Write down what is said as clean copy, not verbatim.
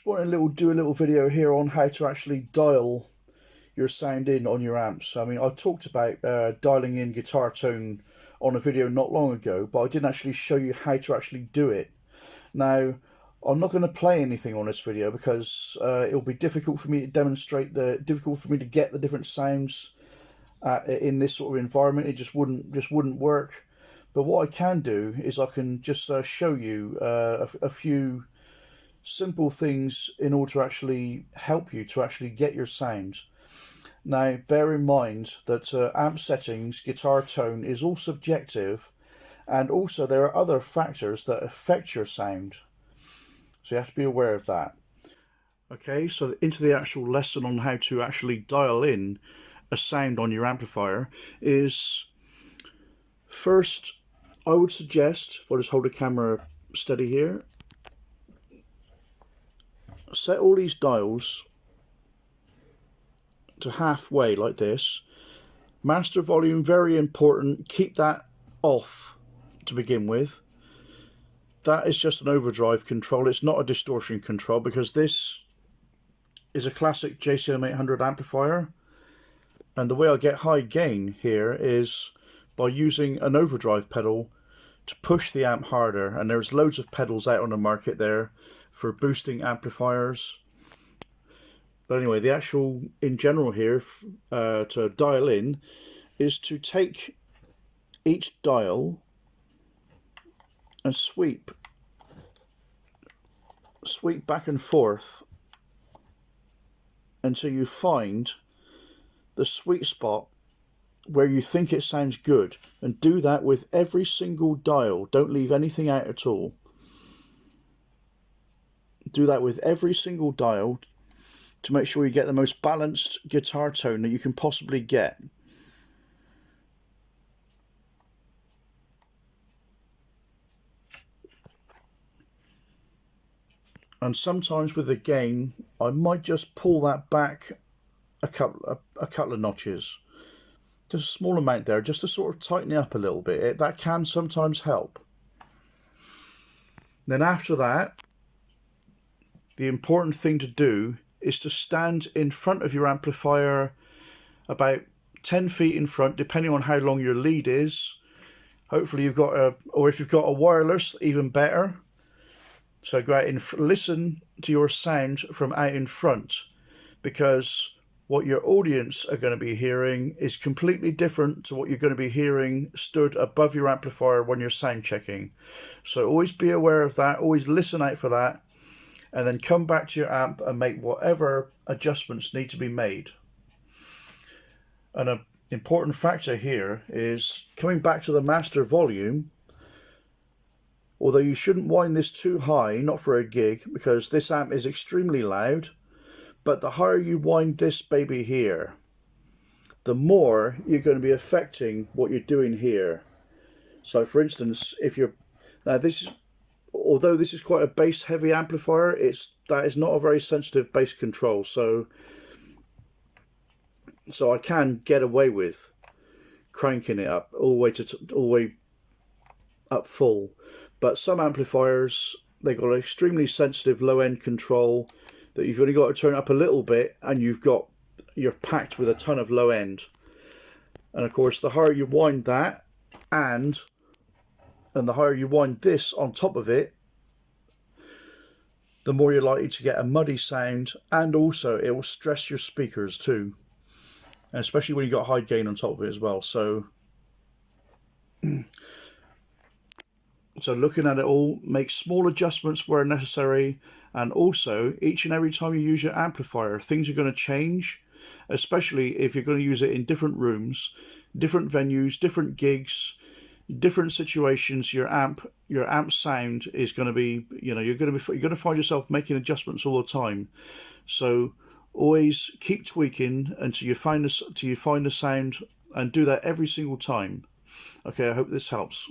Just want to do a little video here on how to actually dial your sound in on your amps. I mean, I talked about dialing in guitar tone on a video not long ago, but I didn't actually show you how to actually do it. Now, I'm not going to play anything on this video because it'll be difficult for me to demonstrate difficult for me to get the different sounds in this sort of environment. It just wouldn't work. But what I can do is I can just show you a few simple things in order to actually help you to actually get your sound. Now, bear in mind that amp settings, guitar tone is all subjective, and also there are other factors that affect your sound. So you have to be aware of that. Okay, so into the actual lesson on how to actually dial in a sound on your amplifier is, first, I would suggest, if I just hold the camera steady here, set all these dials to halfway like this. Master volume, very important, keep that off to begin with. That is just an overdrive control, it's not a distortion control, because this is a classic JCM 800 amplifier, and the way I get high gain here is by using an overdrive pedal to push the amp harder, and there's loads of pedals out on the market there for boosting amplifiers. But anyway, the actual, in general here, to dial in, is to take each dial and sweep back and forth until you find the sweet spot where you think it sounds good, and do that with every single dial. Don't leave anything out at all. Do that with every single dial to make sure you get the most balanced guitar tone that you can possibly get. And sometimes with the gain, I might just pull that back a couple of notches. Just a small amount there, just to sort of tighten it up a little bit. That can sometimes help. Then after that, the important thing to do is to stand in front of your amplifier about 10 feet in front, depending on how long your lead is. Hopefully you've got or if you've got a wireless, even better. So go out and listen to your sound from out in front, because what your audience are going to be hearing is completely different to what you're going to be hearing stood above your amplifier when you're sound checking. So always be aware of that, always listen out for that, and then come back to your amp and make whatever adjustments need to be made. And an important factor here is coming back to the master volume. Although you shouldn't wind this too high, not for a gig, because this amp is extremely loud. But the higher you wind this baby here, the more you're going to be affecting what you're doing here. So for instance, if you're, now this is, although this is quite a bass heavy amplifier, that is not a very sensitive bass control. So I can get away with cranking it up all the way up full. But some amplifiers, they've got an extremely sensitive low end control that you've only got to turn up a little bit, and you're packed with a ton of low end. And of course, the higher you wind that, and the higher you wind this on top of it, the more you're likely to get a muddy sound, and also it will stress your speakers too, and especially when you've got high gain on top of it as well. So looking at it all, make small adjustments where necessary. And also, each and every time you use your amplifier, things are going to change, especially if you're going to use it in different rooms, different venues, different gigs, different situations. Your amp sound is going to be, you're going to find yourself making adjustments all the time. So always keep tweaking until you find the sound, and do that every single time. Okay, I hope this helps.